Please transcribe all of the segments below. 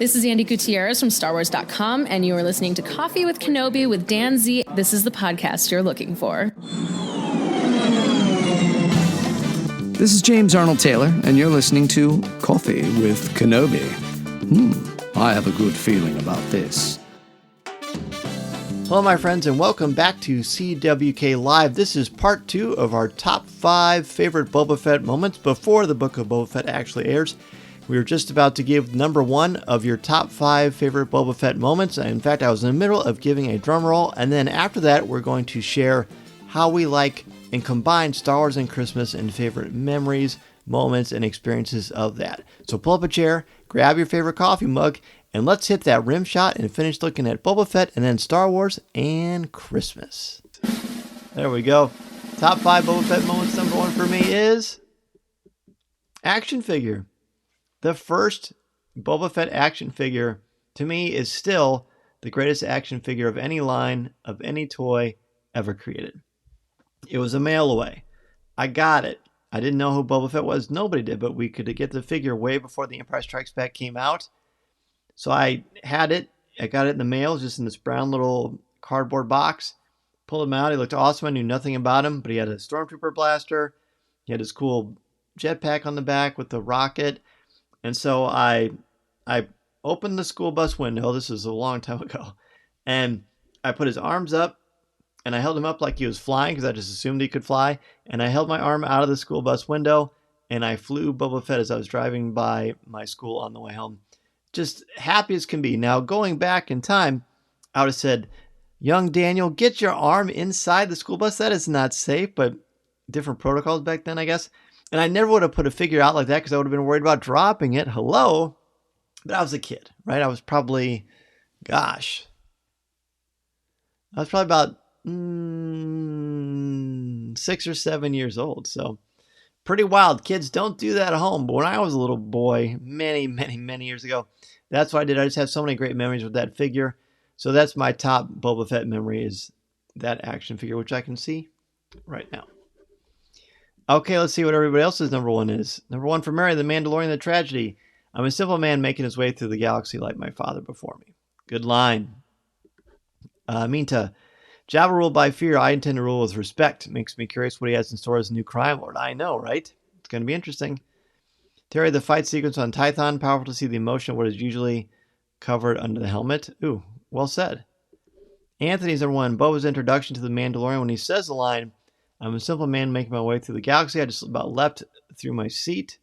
This is Andy Gutierrez from StarWars.com, and you are listening to Coffee with Kenobi with Dan Z. This is the podcast you're looking for. This is James Arnold Taylor, and you're listening to Coffee with Kenobi. I have a good feeling about this. Hello, my friends, and welcome back to CWK Live. This is part 2 of our top 5 favorite Boba Fett moments before the Book of Boba Fett actually airs. We were just about to give number 1 of your top 5 favorite Boba Fett moments. In fact, I was in the middle of giving a drum roll, and then after that, we're going to share how we like and combine Star Wars and Christmas and favorite memories, moments, and experiences of that. So pull up a chair, grab your favorite coffee mug, and let's hit that rim shot and finish looking at Boba Fett and then Star Wars and Christmas. There we go. Top 5 Boba Fett moments. Number 1 for me is action figure. The first Boba Fett action figure, to me, is still the greatest action figure of any line of any toy ever created. It was a mail away. I got it. I didn't know who Boba Fett was. Nobody did, but we could get the figure way before The Empire Strikes Back came out. So I had it. I got it in the mail, just in this brown little cardboard box. Pulled him out. He looked awesome. I knew nothing about him, but he had a Stormtrooper blaster. He had his cool jetpack on the back with the rocket. And so I opened the school bus window. This was a long time ago. And I put his arms up, and I held him up like he was flying because I just assumed he could fly. And I held my arm out of the school bus window, and I flew Boba Fett as I was driving by my school on the way home. Just happy as can be. Now, going back in time, I would have said, young Daniel, get your arm inside the school bus. That is not safe, but different protocols back then, I guess. And I never would have put a figure out like that because I would have been worried about dropping it. Hello? But I was a kid, right? I was probably, about 6 or 7 years old. So pretty wild. Kids don't do that at home. But when I was a little boy, many, many, many years ago, that's what I did. I just have so many great memories with that figure. So that's my top Boba Fett memory, is that action figure, which I can see right now. Okay, let's see what everybody else's number 1 is. Number 1 for Mary, The Mandalorian, The Tragedy. I'm a simple man making his way through the galaxy like my father before me. Good line. Minta, Jabba ruled by fear. I intend to rule with respect. Makes me curious what he has in store as a new crime lord. I know, right? It's going to be interesting. Terry, the fight sequence on Tython. Powerful to see the emotion of what is usually covered under the helmet. Ooh, well said. Anthony's number 1. Boba's introduction to the Mandalorian. When he says the line, I'm a simple man making my way through the galaxy. I just about leapt through my seat,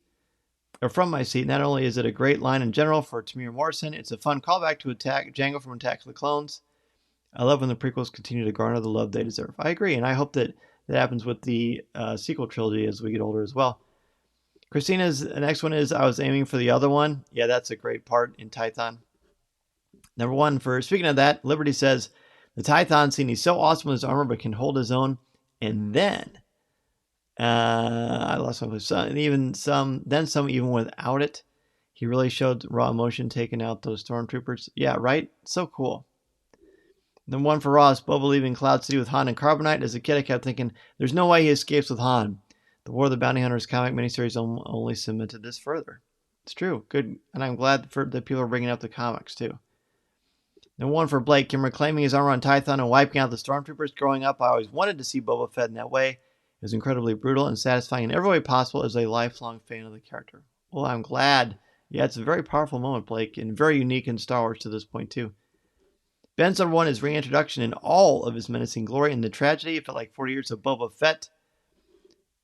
or from my seat. Not only is it a great line in general for Tamir Morrison, it's a fun callback to Django from Attack of the Clones. I love when the prequels continue to garner the love they deserve. I agree, and I hope that happens with the sequel trilogy as we get older as well. Christina's next one is, I was aiming for the other one. Yeah, that's a great part in Tython. Number 1, speaking of that, Liberty says, the Tython scene, he's so awesome with his armor, but can hold his own. And then, I lost my place. Even some without it. He really showed raw emotion taking out those stormtroopers. Yeah, right? So cool. Then 1 for Ross, Boba leaving Cloud City with Han and Carbonite. As a kid, I kept thinking, there's no way he escapes with Han. The War of the Bounty Hunters comic miniseries only cemented this further. It's true. Good. And I'm glad that people are bringing up the comics, too. Then 1 for Blake, him reclaiming his armor on Tython and wiping out the stormtroopers. Growing up, I always wanted to see Boba Fett in that way. It was incredibly brutal and satisfying in every way possible as a lifelong fan of the character. Well, I'm glad. Yeah, it's a very powerful moment, Blake, and very unique in Star Wars to this point, too. Ben's number 1 is reintroduction in all of his menacing glory and the tragedy. It felt like 40 years of Boba Fett.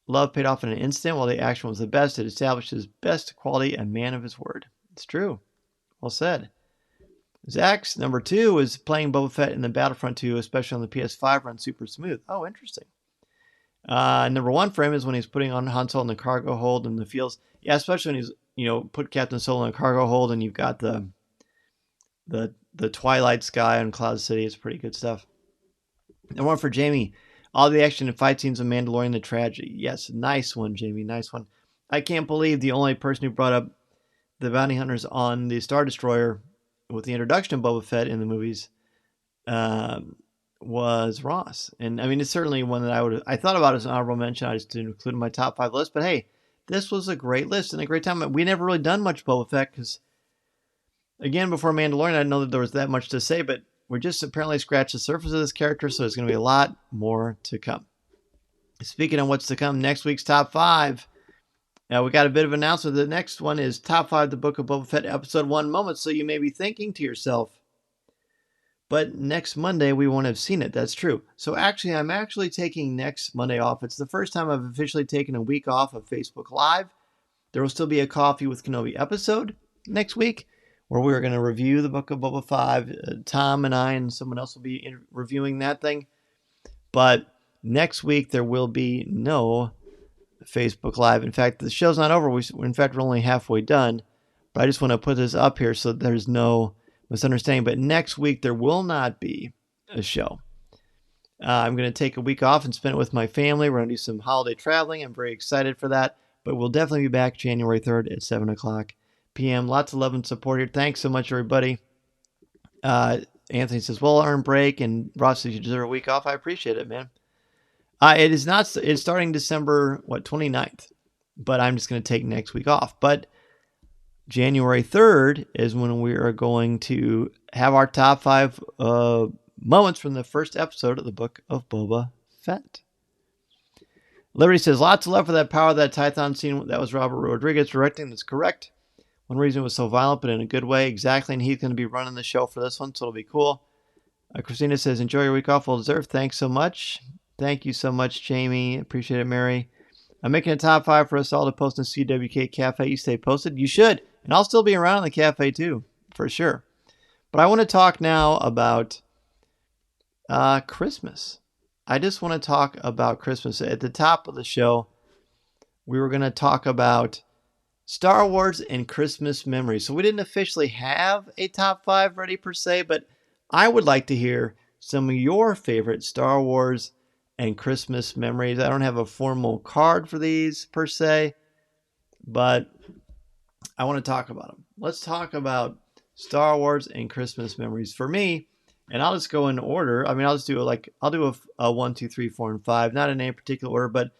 Love paid off in an instant. While the action was the best, it established his best quality, a man of his word. It's true. Well said. Zach's number 2 is playing Boba Fett in the Battlefront 2, especially on the PS5, runs super smooth. Oh, interesting. Number 1 for him is when he's putting on Han Solo in the cargo hold in the fields. Yeah, especially when he's, put Captain Solo in a cargo hold and you've got the twilight sky on Cloud City. It's pretty good stuff. And 1 for Jamie, all the action and fight scenes of Mandalorian, the tragedy. Yes, nice one, Jamie, nice one. I can't believe the only person who brought up the bounty hunters on the Star Destroyer with the introduction of Boba Fett in the movies was Ross. And I mean, it's certainly one that I thought about as an honorable mention. I just didn't include in my top 5 list, but hey, this was a great list and a great time. We never really done much Boba Fett because Again, before Mandalorian, I didn't know that there was that much to say, but we're just apparently scratched the surface of this character, so there's going to be a lot more to come. Speaking of what's to come, next week's top 5. Now, we got a bit of an announcement. The next one is Top 5 The Book of Boba Fett, Episode 1 Moments. So you may be thinking to yourself, but next Monday we won't have seen it. That's true. So actually, I'm actually taking next Monday off. It's the first time I've officially taken a week off of Facebook Live. There will still be a Coffee with Kenobi episode next week where we're going to review the Book of Boba 5. Tom and I and someone else will be reviewing that thing. But next week there will be no Facebook Live. In fact, the show's not over. In fact, we're only halfway done. But I just want to put this up here so there's no misunderstanding. But next week there will not be a show. I'm going to take a week off and spend it with my family. We're going to do some holiday traveling. I'm very excited for that. But we'll definitely be back January 3rd at 7 o'clock p.m. Lots of love and support here. Thanks so much, everybody. Anthony says, well-earned break. And Ross says, you deserve a week off. I appreciate it, man. It is not. It's starting December 29th, but I'm just going to take next week off. But January 3rd is when we are going to have our top 5 moments from the first episode of the Book of Boba Fett. Liberty says, lots of love for that Power of that Tython scene. That was Robert Rodriguez directing. That's correct. One reason it was so violent, but in a good way. Exactly. And he's going to be running the show for this one, so it'll be cool. Christina says, enjoy your week off. Well deserved. Thanks so much. Thank you so much, Jamie. Appreciate it, Mary. I'm making a top 5 for us all to post in CWK Cafe. You stay posted. You should. And I'll still be around in the cafe too, for sure. But I want to talk now about Christmas. I just want to talk about Christmas. At the top of the show, we were going to talk about Star Wars and Christmas memories. So we didn't officially have a top 5 ready per se, but I would like to hear some of your favorite Star Wars and Christmas memories. I don't have a formal card for these per se, but I want to talk about them. Let's talk about Star Wars and Christmas memories for me, and I'll just go in order. I mean, I'll do a 1, 2, 3, 4, and 5, not in any particular order, but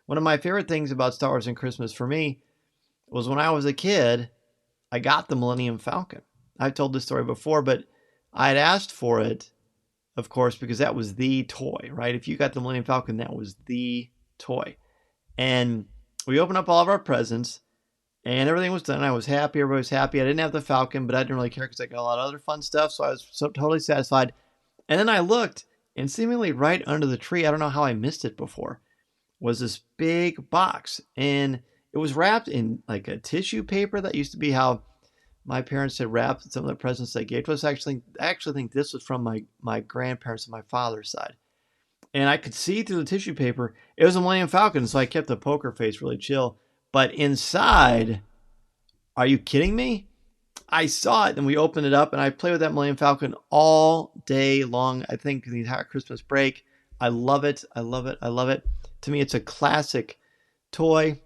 one of my favorite things about Star Wars and Christmas for me was when I was a kid, I got the Millennium Falcon. I've told this story before, but I had asked for it, of course, because that was the toy, right? If you got the Millennium Falcon, that was the toy. And we opened up all of our presents, and everything was done. I was happy. Everybody was happy. I didn't have the Falcon, but I didn't really care because I got a lot of other fun stuff, so I was totally satisfied. And then I looked, and seemingly right under the tree, I don't know how I missed it before, was this big box. And it was wrapped in like a tissue paper. That used to be how my parents had wrapped some of the presents they gave to us. I actually think this was from my grandparents on my father's side. And I could see through the tissue paper, it was a Millennium Falcon, so I kept the poker face really chill. But inside, are you kidding me? I saw it, and we opened it up, and I played with that Millennium Falcon all day long. I think the entire Christmas break. I love it. I love it. I love it. To me, it's a classic toy.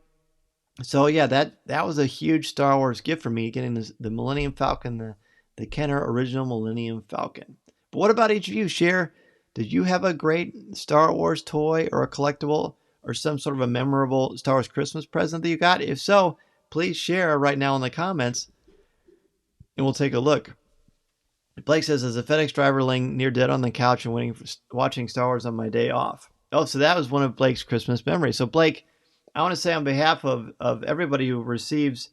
So yeah, that was a huge Star Wars gift for me, getting the Millennium Falcon, the Kenner original Millennium Falcon. But what about each of you? Share, did you have a great Star Wars toy or a collectible or some sort of a memorable Star Wars Christmas present that you got? If so, please share right now in the comments, and we'll take a look. Blake says, as a FedEx driver laying near dead on the couch and watching Star Wars on my day off. Oh, so that was one of Blake's Christmas memories. So Blake, I want to say on behalf of everybody who receives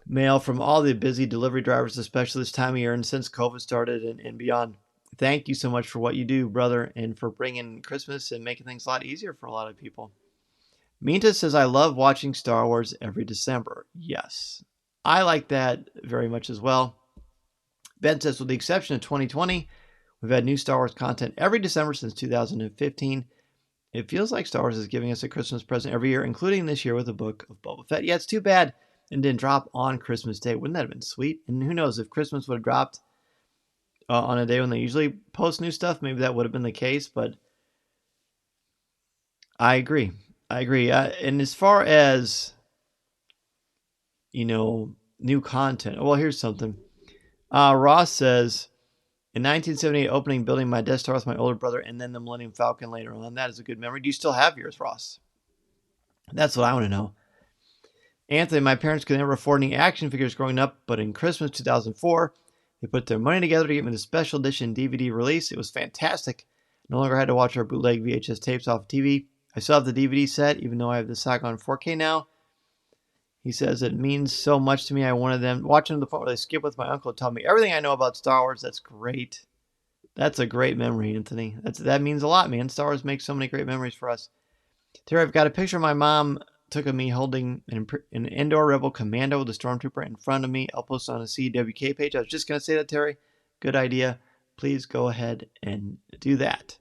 mail from all the busy delivery drivers, especially this time of year and since COVID started and beyond, thank you so much for what you do, brother, and for bringing Christmas and making things a lot easier for a lot of people. Minta says, I love watching Star Wars every December. Yes, I like that very much as well. Ben says, with the exception of 2020, we've had new Star Wars content every December since 2015. It feels like Star Wars is giving us a Christmas present every year, including this year with the Book of Boba Fett. Yeah, it's too bad it didn't drop on Christmas Day. Wouldn't that have been sweet? And who knows, if Christmas would have dropped on a day when they usually post new stuff, maybe that would have been the case. But I agree. And as far as, new content, well, here's something. Ross says, in 1978, opening building my Death Star with my older brother, and then the Millennium Falcon later on. That is a good memory. Do you still have yours, Ross? That's what I want to know. Anthony, my parents could never afford any action figures growing up, but in Christmas 2004, they put their money together to get me the special edition DVD release. It was fantastic. No longer had to watch our bootleg VHS tapes off TV. I still have the DVD set, even though I have the saga on 4K now. He says it means so much to me. I wanted them watching the point where they skip with my uncle, tell me everything I know about Star Wars. That's great. That's a great memory, Anthony. That means a lot, man. Star Wars makes so many great memories for us. Terry, I've got a picture my mom took of me holding an Indoor Rebel Commando with a Stormtrooper in front of me. I'll post on a CWK page. I was just going to say that, Terry. Good idea. Please go ahead and do that.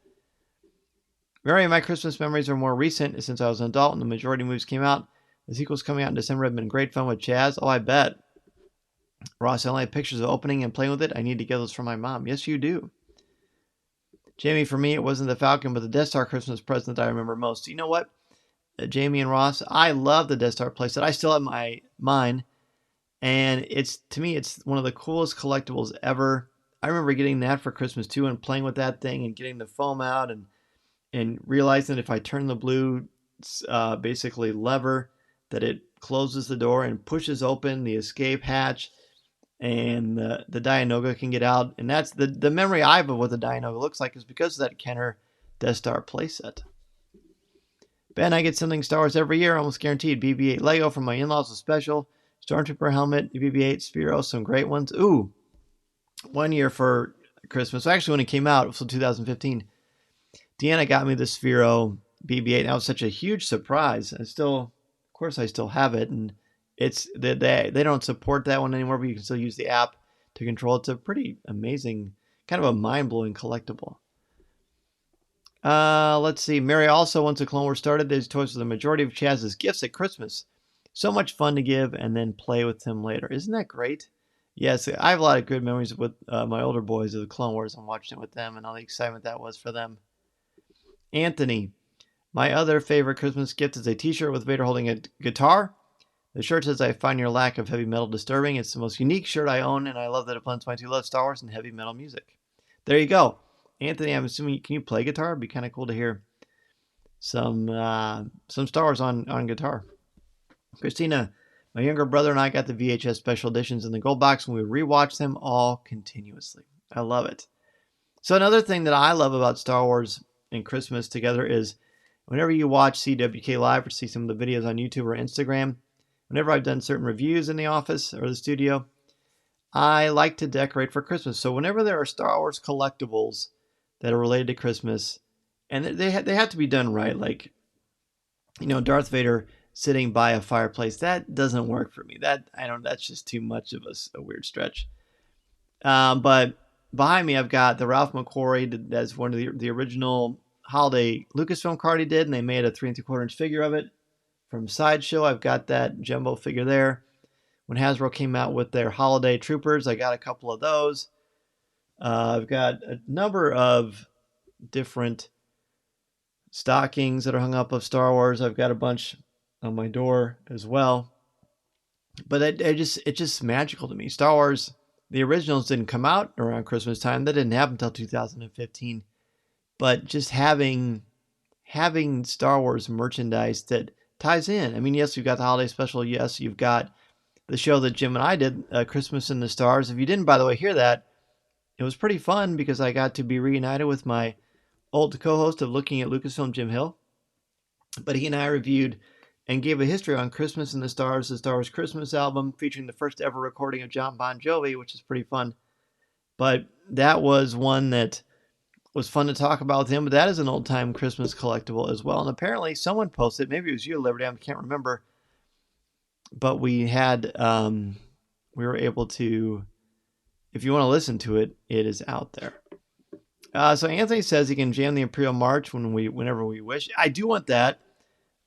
Mary, my Christmas memories are more recent since I was an adult and the majority of movies came out. The sequels coming out in December have been great fun with Chaz. Oh, I bet. Ross, I only have pictures of opening and playing with it. I need to get those from my mom. Yes, you do. Jamie, for me, it wasn't the Falcon, but the Death Star Christmas present that I remember most. You know what, Jamie and Ross, I love the Death Star playset. I still have mine, and to me, it's one of the coolest collectibles ever. I remember getting that for Christmas too, and playing with that thing and getting the foam out and realizing that if I turn the blue basically lever, that it closes the door and pushes open the escape hatch, and the Dianoga can get out. And that's the memory I have of what the Dianoga looks like is because of that Kenner Death Star playset. Ben, I get something Star Wars every year, almost guaranteed. BB-8 Lego from my in-laws was special. Stormtrooper helmet, BB-8 Sphero, some great ones. Ooh, one year for Christmas. Actually, when it came out, it was 2015. Deanna got me the Sphero BB-8. That was such a huge surprise. Of course, I still have it, and they don't support that one anymore, but you can still use the app to control it. It's a pretty amazing, kind of a mind-blowing collectible. Let's see. Mary also, once the Clone Wars started, these toys were the majority of Chaz's gifts at Christmas. So much fun to give and then play with him later. Isn't that great? Yes, I have a lot of good memories with my older boys of the Clone Wars and watching it with them and all the excitement that was for them. Anthony, my other favorite Christmas gift is a t-shirt with Vader holding a guitar. The shirt says, I find your lack of heavy metal disturbing. It's the most unique shirt I own, and I love that it blends my two loves, Star Wars and heavy metal music. There you go. Anthony, I'm assuming, can you play guitar? It'd be kind of cool to hear some Star Wars on guitar. Christina, my younger brother and I got the VHS special editions in the gold box, and we rewatch them all continuously. I love it. So another thing that I love about Star Wars and Christmas together is whenever you watch CWK Live or see some of the videos on YouTube or Instagram, whenever I've done certain reviews in the office or the studio, I like to decorate for Christmas. So whenever there are Star Wars collectibles that are related to Christmas, and they have to be done right, like, Darth Vader sitting by a fireplace, that doesn't work for me. That's just too much of a weird stretch. But behind me, I've got the Ralph McQuarrie. That's one of the original holiday Lucasfilm card he did, and they made a 3 3/4 inch figure of it from Sideshow. I've got that jumbo figure there. When Hasbro came out with their holiday troopers, I got a couple of those. I've got a number of different stockings that are hung up of Star Wars. I've got a bunch on my door as well. But it's just magical to me. Star Wars, the originals didn't come out around Christmas time. That didn't happen until 2015. But just having Star Wars merchandise that ties in. I mean, yes, you've got the holiday special. Yes, you've got the show that Jim and I did, Christmas in the Stars. If you didn't, by the way, hear that, it was pretty fun because I got to be reunited with my old co-host of Looking at Lucasfilm, Jim Hill. But he and I reviewed and gave a history on Christmas in the Stars, the Star Wars Christmas album, featuring the first ever recording of John Bon Jovi, which is pretty fun. But that was one that was fun to talk about with him. But that is an old-time Christmas collectible as well. And apparently someone posted, maybe it was you, Liberty, I can't remember. But we were able to, if you want to listen to it, it is out there. So Anthony says he can jam the Imperial March whenever we wish. I do want that.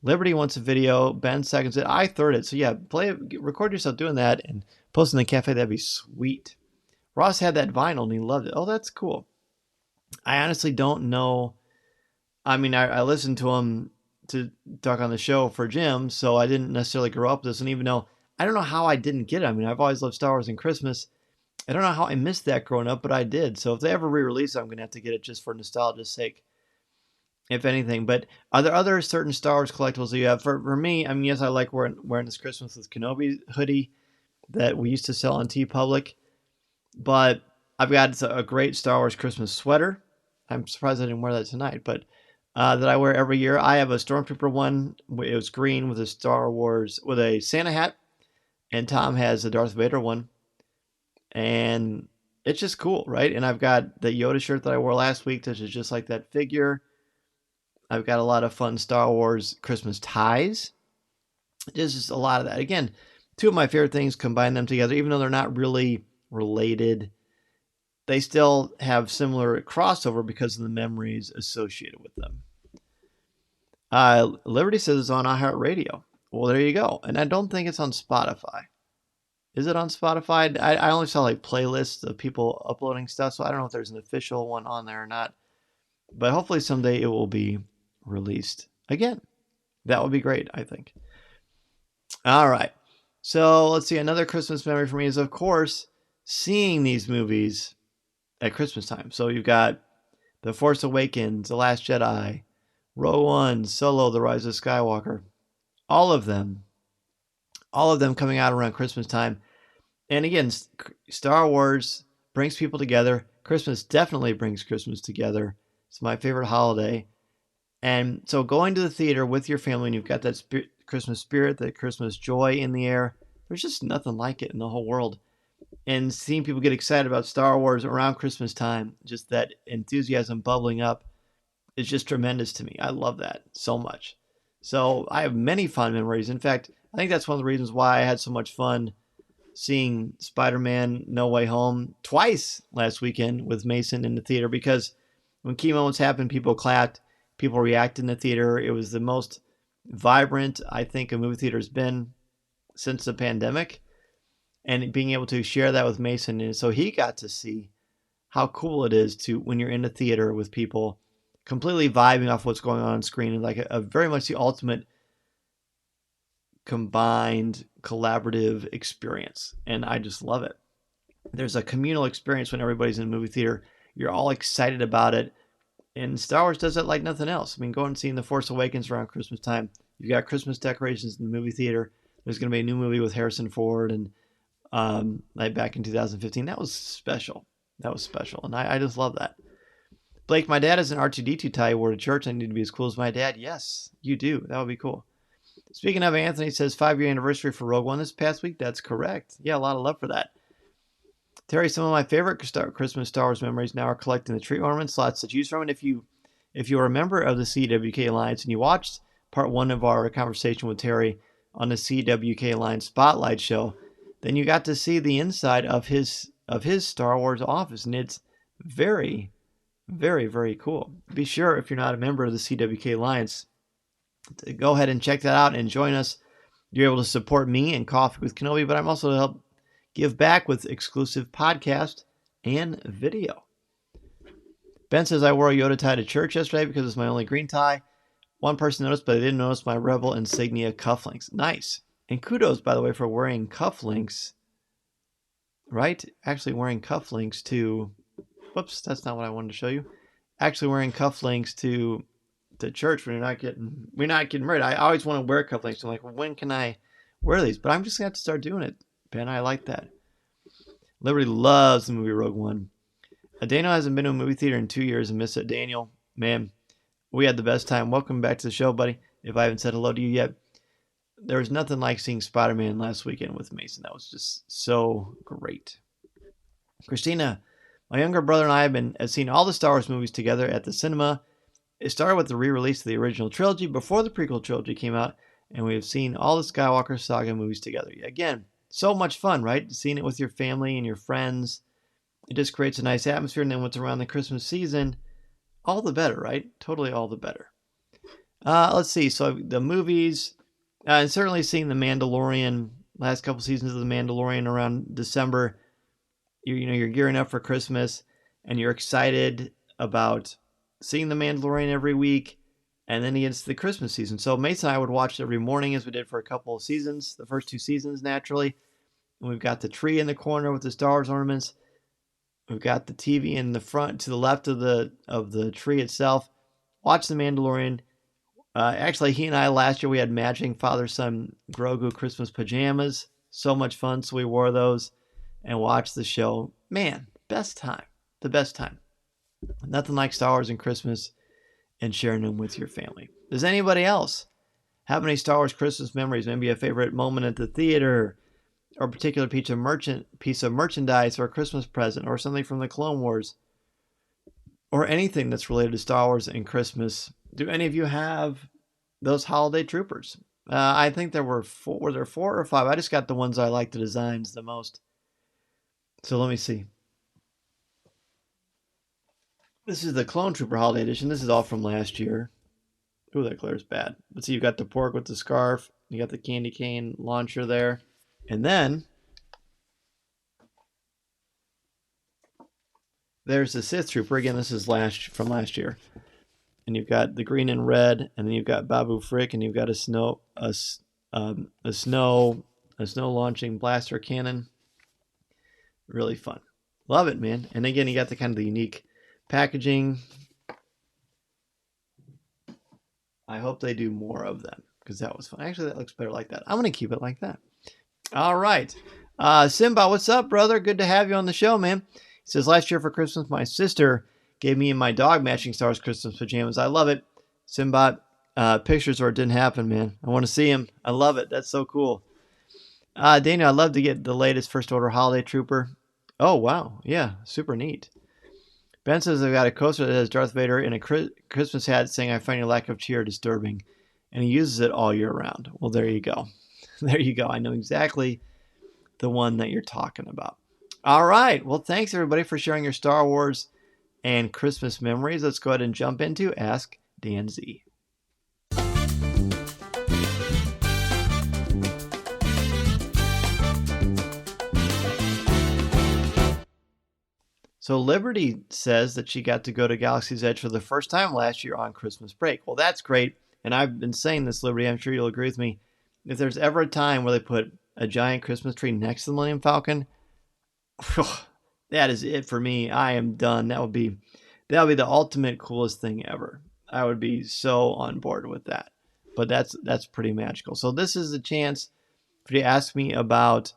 Liberty wants a video. Ben seconds it. I third it. So yeah, record yourself doing that and post in the cafe. That'd be sweet. Ross had that vinyl and he loved it. Oh, that's cool. I honestly don't know. I mean, I listened to him to talk on the show for Jim, so I didn't necessarily grow up with this. And even though I don't know how I didn't get it. I mean, I've always loved Star Wars and Christmas. I don't know how I missed that growing up, but I did. So if they ever re-release it, I'm going to have to get it just for nostalgia's sake. if anything. But are there other certain Star Wars collectibles that you have? For me, I mean, yes, I like wearing this Christmas with Kenobi hoodie that we used to sell on TeePublic, but I've got a great Star Wars Christmas sweater. I'm surprised I didn't wear that tonight, but that I wear every year. I have a Stormtrooper one. It was green with a Star Wars, with a Santa hat, and Tom has a Darth Vader one. And it's just cool, right? And I've got the Yoda shirt that I wore last week, which is just like that figure. I've got a lot of fun Star Wars Christmas ties. There's just a lot of that. Again, two of my favorite things, combine them together, even though they're not really related. They still have similar crossover because of the memories associated with them. Liberty says it's on iHeartRadio. Well, there you go. And I don't think it's on Spotify. Is it on Spotify? I only saw like playlists of people uploading stuff, so I don't know if there's an official one on there or not. But hopefully someday it will be released again. That would be great, I think. All right. So let's see. Another Christmas memory for me is, of course, seeing these movies at Christmas time. So you've got The Force Awakens, The Last Jedi, Rogue One, Solo, The Rise of Skywalker. All of them coming out around Christmas time. And again, Star Wars brings people together. Christmas definitely brings Christmas together. It's my favorite holiday. And so going to the theater with your family, and you've got that Christmas spirit, that Christmas joy in the air, there's just nothing like it in the whole world. And seeing people get excited about Star Wars around Christmas time, just that enthusiasm bubbling up, is just tremendous to me. I love that so much. So I have many fond memories. In fact, I think that's one of the reasons why I had so much fun seeing Spider-Man No Way Home twice last weekend with Mason in the theater, because when key moments happened, people clapped, people reacted in the theater. It was the most vibrant, I think, a movie theater has been since the pandemic. And being able to share that with Mason, and so he got to see how cool it is to, when you're in the theater with people, completely vibing off what's going on screen, and like a very much the ultimate combined collaborative experience. And I just love it. There's a communal experience when everybody's in a movie theater. You're all excited about it. And Star Wars does it like nothing else. I mean, going and seeing The Force Awakens around Christmas time. You've got Christmas decorations in the movie theater. There's going to be a new movie with Harrison Ford, and like back in 2015. That was special. And I just love that. Blake, my dad has an R2-D2 tie he wore to church. I need to be as cool as my dad. Yes, you do. That would be cool. Speaking of, Anthony says 5-year anniversary for Rogue One this past week. That's correct. Yeah, a lot of love for that. Terry, some of my favorite Christmas Star Wars memories now are collecting the tree ornaments, lots to choose from. And if you are a member of the CWK Alliance and you watched part 1 of our conversation with Terry on the CWK Alliance Spotlight Show, then you got to see the inside of his Star Wars office, and it's very, very, very cool. Be sure, if you're not a member of the CWK Alliance, to go ahead and check that out and join us. You're able to support me and Coffee with Kenobi, but I'm also to help give back with exclusive podcast and video. Ben says I wore a Yoda tie to church yesterday because it's my only green tie. One person noticed, but they didn't notice my Rebel insignia cufflinks. Nice. And kudos, by the way, for wearing cufflinks, right? Actually wearing cufflinks to, whoops, that's not what I wanted to show you. Actually wearing cufflinks to church when we're not getting married. I always want to wear cufflinks. I'm like, well, when can I wear these? But I'm just going to have to start doing it, Ben. I like that. Liberty loves the movie Rogue One. Daniel hasn't been to a movie theater in 2 years and miss it. Daniel, man, we had the best time. Welcome back to the show, buddy. If I haven't said hello to you yet. There was nothing like seeing Spider-Man last weekend with Mason. That was just so great. Christina, my younger brother and I have seen all the Star Wars movies together at the cinema. It started with the re-release of the original trilogy before the prequel trilogy came out, and we have seen all the Skywalker saga movies together. Again, so much fun, right? Seeing it with your family and your friends. It just creates a nice atmosphere, and then what's around the Christmas season, all the better, right? Totally all the better. Let's see. So the movies, and certainly seeing The Mandalorian, last couple seasons of The Mandalorian around December. You're gearing up for Christmas, and you're excited about seeing The Mandalorian every week, and then against the Christmas season. So Mason and I would watch it every morning, as we did for a couple of seasons, the first 2 seasons naturally. And we've got the tree in the corner with the Star Wars ornaments. We've got the TV in the front to the left of the tree itself. watch The Mandalorian. Actually, he and I last year, we had matching father-son Grogu Christmas pajamas. So much fun. So we wore those and watched the show. Man, best time. The best time. Nothing like Star Wars and Christmas and sharing them with your family. Does anybody else have any Star Wars Christmas memories? Maybe a favorite moment at the theater, or a particular piece of merchandise, or a Christmas present, or something from the Clone Wars, or anything that's related to Star Wars and Christmas. Do any of you have those holiday troopers? I think there were four. Were there 4 or 5? I just got the ones I like the designs the most. So let me see. This is the Clone Trooper Holiday Edition. This is all from last year. Ooh, that glare is bad. But see, you've got the pork with the scarf. You got the candy cane launcher there. And then there's the Sith Trooper. Again, this is from last year. And you've got the green and red, and then you've got Babu Frick, and you've got a snow launching blaster cannon. Really fun. Love it, man. And again, you got the kind of the unique packaging. I hope they do more of them, because that was fun. Actually, that looks better like that. I'm going to keep it like that. All right. Simba, what's up, brother? Good to have you on the show, man. He says, last year for Christmas, my sister gave me and my dog matching Star Wars Christmas pajamas. I love it. Simba, pictures or it didn't happen, man. I want to see him. I love it. That's so cool. Daniel, I'd love to get the latest First Order Holiday Trooper. Oh, wow. Yeah, super neat. Ben says I've got a coaster that has Darth Vader in a Christmas hat saying, I find your lack of cheer disturbing. And he uses it all year round. Well, there you go. There you go. I know exactly the one that you're talking about. All right. Well, thanks, everybody, for sharing your Star Wars and Christmas memories. Let's go ahead and jump into Ask Dan Z. So Liberty says that she got to go to Galaxy's Edge for the first time last year on Christmas break. Well, that's great. And I've been saying this, Liberty, I'm sure you'll agree with me. If there's ever a time where they put a giant Christmas tree next to the Millennium Falcon, that is it for me. I am done. That would be the ultimate coolest thing ever. I would be so on board with that. But that's pretty magical. So this is a chance for you to ask me about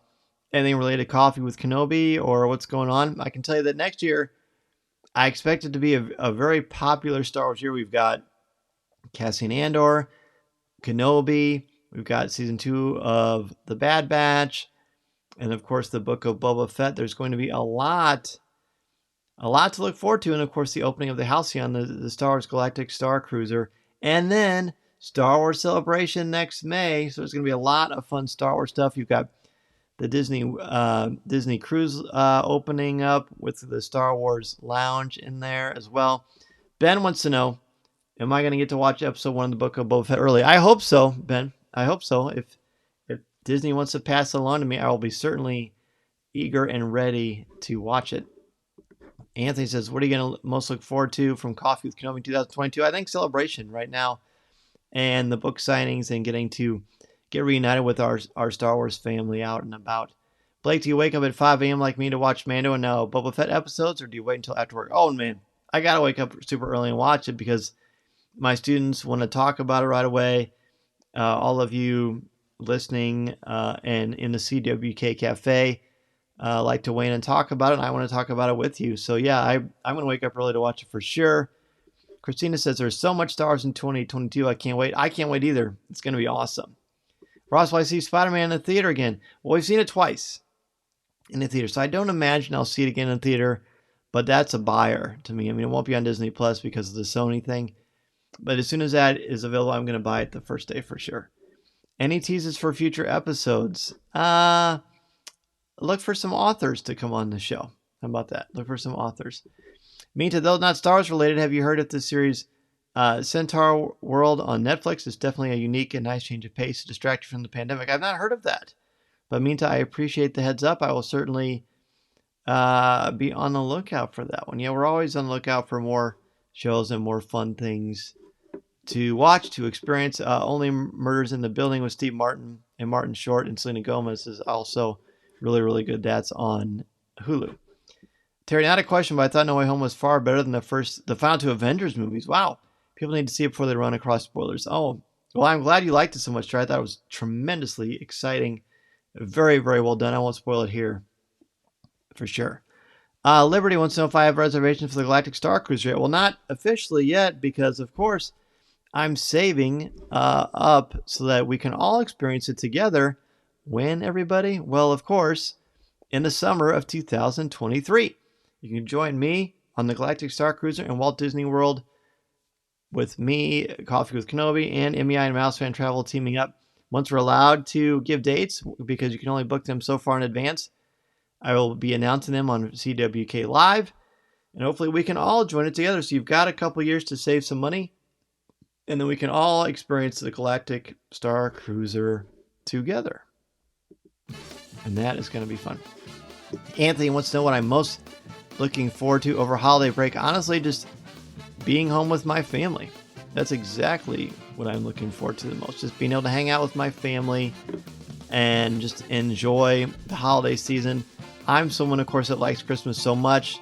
anything related to Coffee with Kenobi or what's going on. I can tell you that next year, I expect it to be a very popular Star Wars year. We've got Cassian Andor, Kenobi. We've got season 2 of The Bad Batch. And of course, the book of Boba Fett. There's going to be a lot to look forward to. And of course, the opening of the Halcyon, the Star Wars Galactic Star Cruiser. And then Star Wars Celebration next May. So there's going to be a lot of fun Star Wars stuff. You've got the Disney Cruise opening up with the Star Wars Lounge in there as well. Ben wants to know, am I going to get to watch episode 1 of the book of Boba Fett early? I hope so, Ben. I hope so. If Disney wants to pass it along to me, I will be certainly eager and ready to watch it. Anthony says, what are you going to most look forward to from Coffee with Kenobi 2022? I think Celebration right now, and the book signings, and getting to get reunited with our Star Wars family out and about. Blake, do you wake up at 5 a.m. like me to watch Mando and now Boba Fett episodes, or do you wait until after work? Oh, man, I got to wake up super early and watch it because my students want to talk about it right away. All of you listening and in the CWK Cafe like to weigh in and talk about it, and I want to talk about it with you. So, yeah, I'm going to wake up early to watch it for sure. Christina says there's so much Star Wars in 2022. I can't wait. I can't wait either. It's going to be awesome. Ross, will I see Spider-Man in the theater again? Well, we've seen it twice in the theater, so I don't imagine I'll see it again in the theater, but that's a buyer to me. I mean, it won't be on Disney Plus because of the Sony thing, but as soon as that is available, I'm going to buy it the first day for sure. Any teases for future episodes? Look for some authors to come on the show. How about that? Look for some authors. Minta, though not Star Wars related, have you heard of the series Centaur World on Netflix? It's definitely a unique and nice change of pace to distract you from the pandemic. I've not heard of that. But Minta, I appreciate the heads up. I will certainly be on the lookout for that one. Yeah, we're always on the lookout for more shows and more fun things to watch, to experience. Only Murders in the Building with Steve Martin and Martin Short and Selena Gomez is also really, really good. That's on Hulu. Terry, not a question, but I thought No Way Home was far better than the final 2 Avengers movies. Wow. People need to see it before they run across spoilers. Oh, well, I'm glad you liked it so much, Trey. I thought it was tremendously exciting. Very, very well done. I won't spoil it here for sure. Liberty wants to know if I have reservations for the Galactic Star Cruiser yet. Well, not officially yet because, of course, I'm saving up so that we can all experience it together. When, everybody? Well, of course, in the summer of 2023. You can join me on the Galactic Star Cruiser in Walt Disney World with me, Coffee with Kenobi, and MEI and Mouse Fan Travel teaming up. Once we're allowed to give dates, because you can only book them so far in advance, I will be announcing them on CWK Live, and hopefully we can all join it together. So you've got a couple years to save some money, and then we can all experience the Galactic Star Cruiser together. And that is going to be fun. Anthony wants to know what I'm most looking forward to over holiday break. Honestly, just being home with my family. That's exactly what I'm looking forward to the most. Just being able to hang out with my family and just enjoy the holiday season. I'm someone, of course, that likes Christmas so much.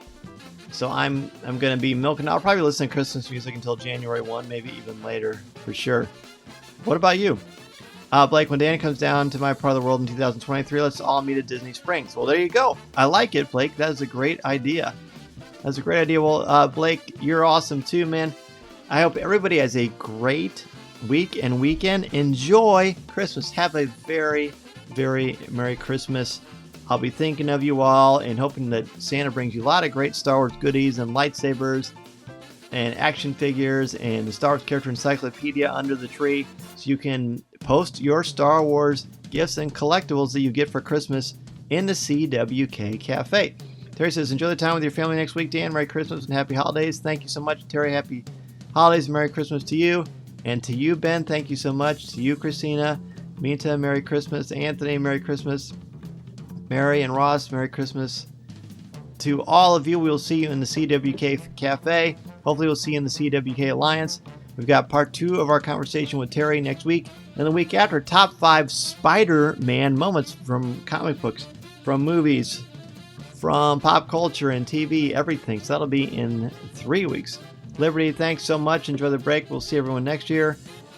So I'm going to be milking. I'll probably listen to Christmas music until January 1, maybe even later for sure. What about you? Blake, when Danny comes down to my part of the world in 2023, let's all meet at Disney Springs. Well, there you go. I like it, Blake. That is a great idea. That's a great idea. Well, Blake, you're awesome too, man. I hope everybody has a great week and weekend. Enjoy Christmas. Have a very, very Merry Christmas. I'll be thinking of you all and hoping that Santa brings you a lot of great Star Wars goodies and lightsabers and action figures and the Star Wars character encyclopedia under the tree, so you can post your Star Wars gifts and collectibles that you get for Christmas in the CWK Cafe. Terry says, enjoy the time with your family next week, Dan. Merry Christmas and happy holidays. Thank you so much, Terry. Happy holidays and Merry Christmas to you. And to you, Ben, thank you so much. To you, Christina. Minta, Merry Christmas. Anthony, Merry Christmas. Mary and Ross, Merry Christmas. To all of you, we'll see you in the CWK Cafe. Hopefully we'll see you in the CWK Alliance. We've got part 2 of our conversation with Terry next week. And the week after, top 5 Spider-Man moments from comic books, from movies, from pop culture and TV, everything. So that'll be in 3 weeks. Liberty, thanks so much. Enjoy the break. We'll see everyone next year.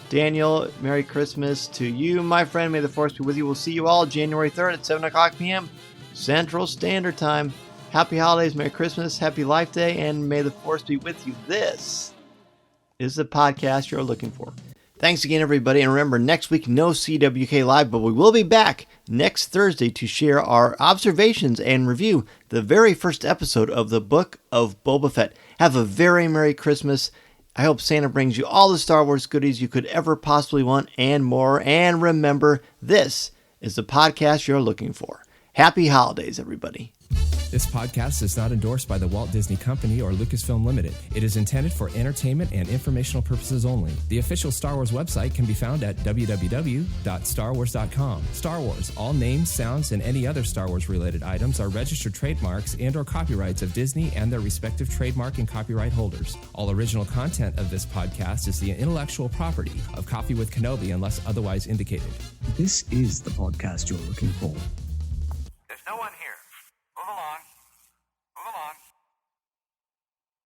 Daniel, Merry Christmas to you, my friend. May the Force be with you. We'll see you all January 3rd at 7 o'clock p.m. Central Standard Time. Happy holidays, Merry Christmas, Happy Life Day, and may the Force be with you. This is the podcast you're looking for. Thanks again, everybody. And remember, next week, no CWK Live, but we will be back next Thursday to share our observations and review the very first episode of the Book of Boba Fett. Have a very Merry Christmas. I hope Santa brings you all the Star Wars goodies you could ever possibly want and more. And remember, this is the podcast you're looking for. Happy holidays, everybody. This podcast is not endorsed by the Walt Disney Company or Lucasfilm Limited. It is intended for entertainment and informational purposes only. The official Star Wars website can be found at www.starwars.com. Star Wars, all names, sounds, and any other Star Wars related items are registered trademarks and or copyrights of Disney and their respective trademark and copyright holders. All original content of this podcast is the intellectual property of Coffee with Kenobi unless otherwise indicated. This is the podcast you're looking for.